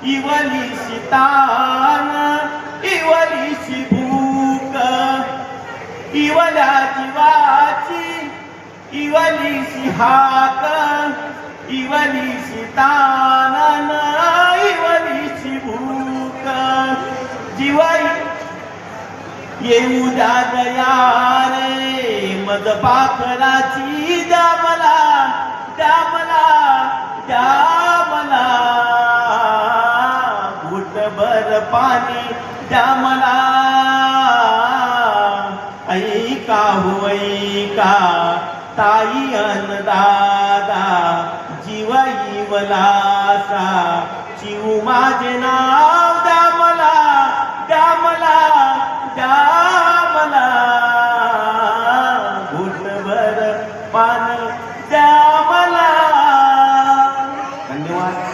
इवलीशी तान इवलीशी भूक इवल्या जीवाची इवलीशी हाक इवलीशी तान इवलीशी भूक जीवाई येऊ द्या गया रे मद पाखराची द्या मला द्या मला द्या मला घुटभर पाणी द्या मला ऐका हो ऐका ताई अन दादा जीव इवलासा जीव माझे नाव द्या मला द्या मला द्या मला घुटभर पाणी द्या मला. धन्यवाद.